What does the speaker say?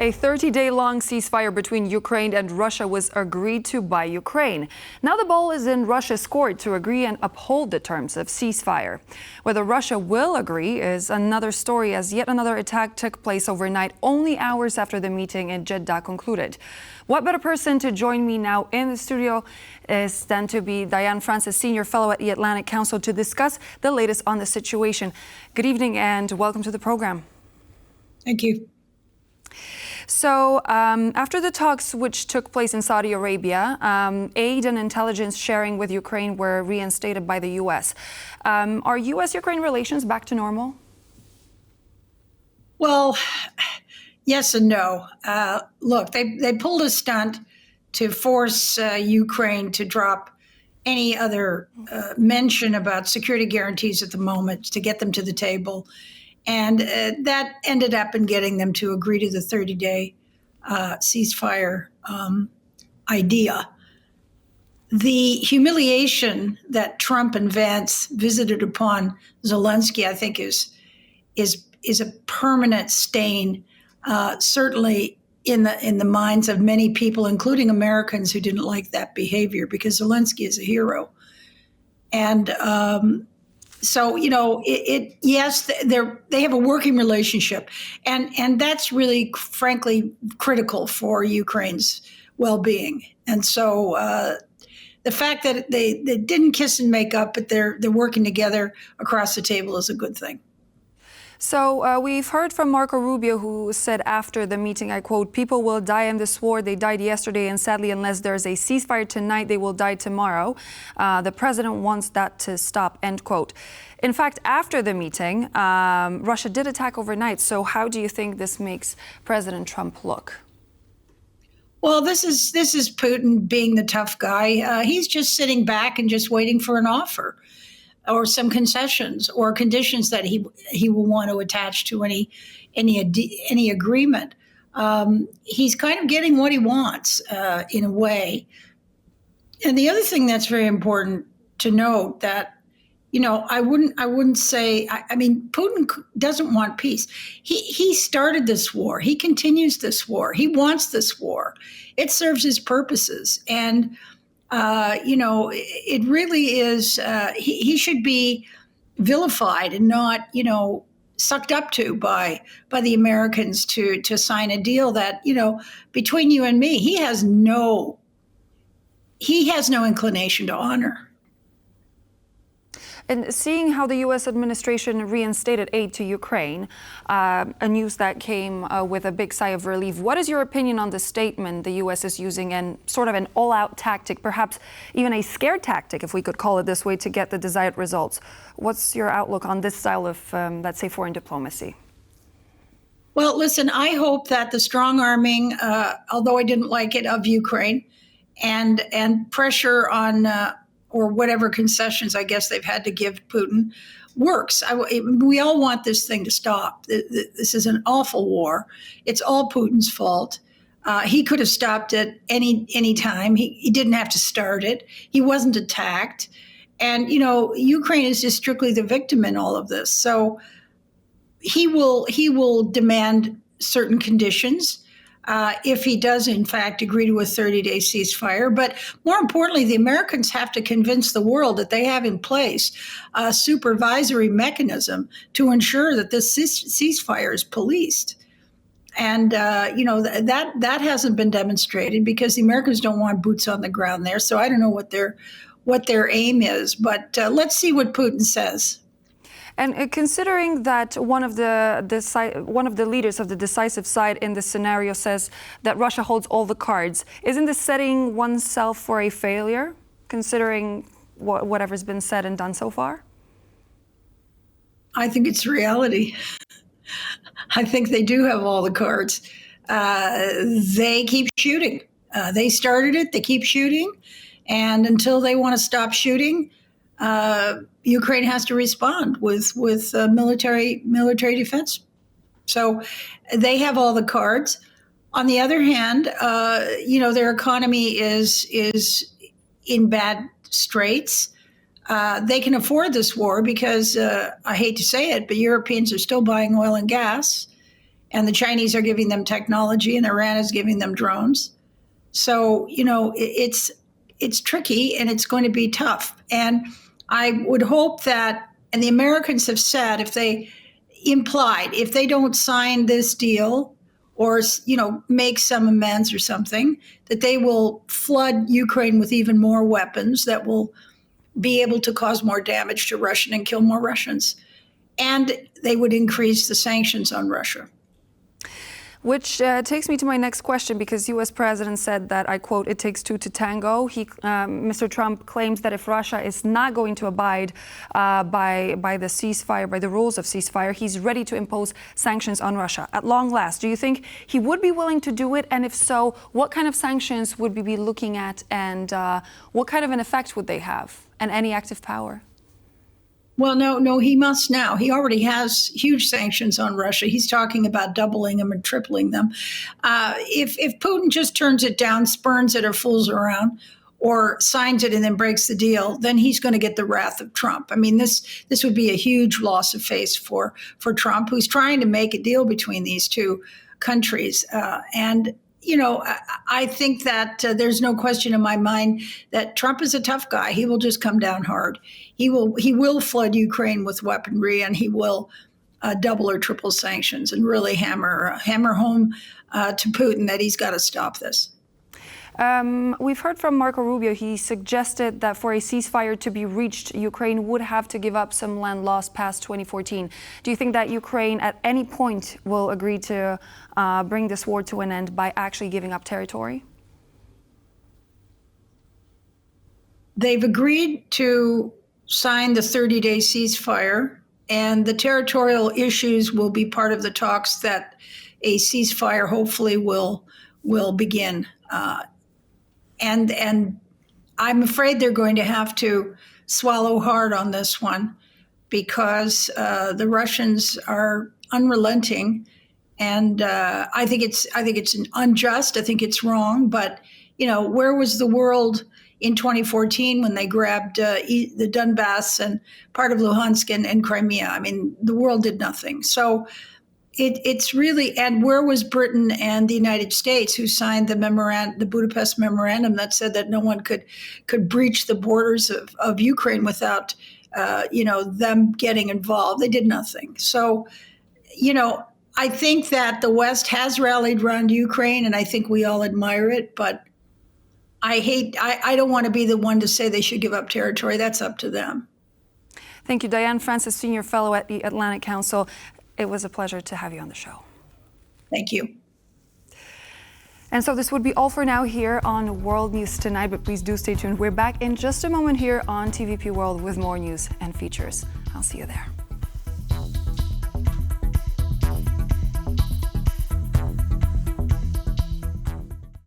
A 30-day-long ceasefire between Ukraine and Russia was agreed to by Ukraine. Now the ball is in Russia's court to agree and uphold the terms of ceasefire. Whether Russia will agree is another story, as yet another attack took place overnight, only hours after the meeting in Jeddah concluded. What better person to join me now in the studio is than to be Diane Francis, Senior Fellow at the Atlantic Council, to discuss the latest on the situation. Good evening and welcome to the program. Thank you. So after the talks which took place in Saudi Arabia, aid and intelligence sharing with Ukraine were reinstated by the U.S. Are U.S.-Ukraine relations back to normal? Well, yes and no. Look, they pulled a stunt to force Ukraine to drop any other mention about security guarantees at the moment to get them to the table. And that ended up in getting them to agree to the 30-day ceasefire idea. The humiliation that Trump and Vance visited upon Zelensky, I think, is a permanent stain, certainly in the minds of many people, including Americans who didn't like that behavior, because Zelensky is a hero. And so, you know, yes, they have a working relationship, and that's really, frankly, critical for Ukraine's well-being. And so the fact that they didn't kiss and make up, but they're working together across the table is a good thing. So we've heard from Marco Rubio, who said after the meeting, I quote, "People will die in this war. They died yesterday, and sadly, unless there's a ceasefire tonight, they will die tomorrow. The president wants that to stop," end quote. In fact, after the meeting, Russia did attack overnight. So how do you think this makes President Trump look? Well, this is Putin being the tough guy. He's just sitting back and just waiting for an offer, or some concessions or conditions that he will want to attach to any agreement. He's kind of getting what he wants in a way. And the other thing that's very important to note that, you know, I wouldn't say, I mean, Putin doesn't want peace. He started this war. He continues this war. He wants this war. It serves his purposes. And you know, it really is, he should be vilified and not, you know, sucked up to by the Americans to sign a deal that, you know, between you and me, he has no inclination to honor. And seeing how the U.S. administration reinstated aid to Ukraine, a news that came with a big sigh of relief, what is your opinion on the statement the U.S. is using and sort of an all-out tactic, perhaps even a scare tactic, if we could call it this way, to get the desired results? What's your outlook on this style of, let's say, foreign diplomacy? Well, listen, I hope that the strong arming, although I didn't like it, of Ukraine and pressure on or whatever concessions I guess they've had to give Putin works. We all want this thing to stop. This is an awful war. It's all Putin's fault. He could have stopped it any time. He didn't have to start it. He wasn't attacked. And, you know, Ukraine is just strictly the victim in all of this. So he will demand certain conditions. If he does, in fact, agree to a 30-day ceasefire. But more importantly, the Americans have to convince the world that they have in place a supervisory mechanism to ensure that this ceasefire is policed. And, you know, that hasn't been demonstrated because the Americans don't want boots on the ground there. So I don't know what their aim is. But let's see what Putin says. And considering that one of the leaders of the decisive side in this scenario says that Russia holds all the cards, isn't this setting oneself for a failure, considering whatever's been said and done so far? I think it's reality. I think they do have all the cards. They keep shooting. They started it. They keep shooting. And until they want to stop shooting, Ukraine has to respond with military defense. So they have all the cards. On the other hand, you know, their economy is in bad straits. They can afford this war because I hate to say it, but Europeans are still buying oil and gas, and the Chinese are giving them technology, and Iran is giving them drones. So, it's tricky, and it's going to be tough. And I would hope that, and the Americans have said, if they don't sign this deal or, make some amends or something, that they will flood Ukraine with even more weapons that will be able to cause more damage to Russia and kill more Russians. And they would increase the sanctions on Russia. Which takes me to my next question, because U.S. President said that, I quote, "It takes two to tango." Mr. Trump claims that if Russia is not going to abide by the ceasefire, by the rules of ceasefire, he's ready to impose sanctions on Russia. At long last, do you think he would be willing to do it? And if so, what kind of sanctions would we be looking at, and what kind of an effect would they have, and any active power? Well, no, he must now. He already has huge sanctions on Russia. He's talking about doubling them and tripling them. If Putin just turns it down, spurns it, or fools around, or signs it and then breaks the deal, then he's going to get the wrath of Trump. I mean, this would be a huge loss of face for Trump, who's trying to make a deal between these two countries. I think that there's no question in my mind that Trump is a tough guy. He will just come down hard. He will flood Ukraine with weaponry, and he will double or triple sanctions and really hammer home to Putin that he's got to stop this. We've heard from Marco Rubio. He suggested that for a ceasefire to be reached, Ukraine would have to give up some land lost past 2014. Do you think that Ukraine at any point will agree to bring this war to an end by actually giving up territory? They've agreed to sign the 30-day ceasefire, and the territorial issues will be part of the talks that a ceasefire hopefully will begin. And I'm afraid they're going to have to swallow hard on this one, because the Russians are unrelenting, and I think it's unjust. I think it's wrong. But where was the world in 2014 when they grabbed the Donbass and part of Luhansk and Crimea? I mean, the world did nothing. So it's really, and where was Britain and the United States, who signed the Budapest memorandum that said that no one could breach the borders of Ukraine without them getting involved? They did nothing. So I think that the West has rallied around Ukraine, and I think we all admire it, but I don't want to be the one to say they should give up territory. That's up to them. Thank you, Diane Francis, Senior Fellow at the Atlantic Council. It was a pleasure to have you on the show. Thank you. And so this would be all for now here on World News Tonight, but please do stay tuned. We're back in just a moment here on TVP World with more news and features. I'll see you there.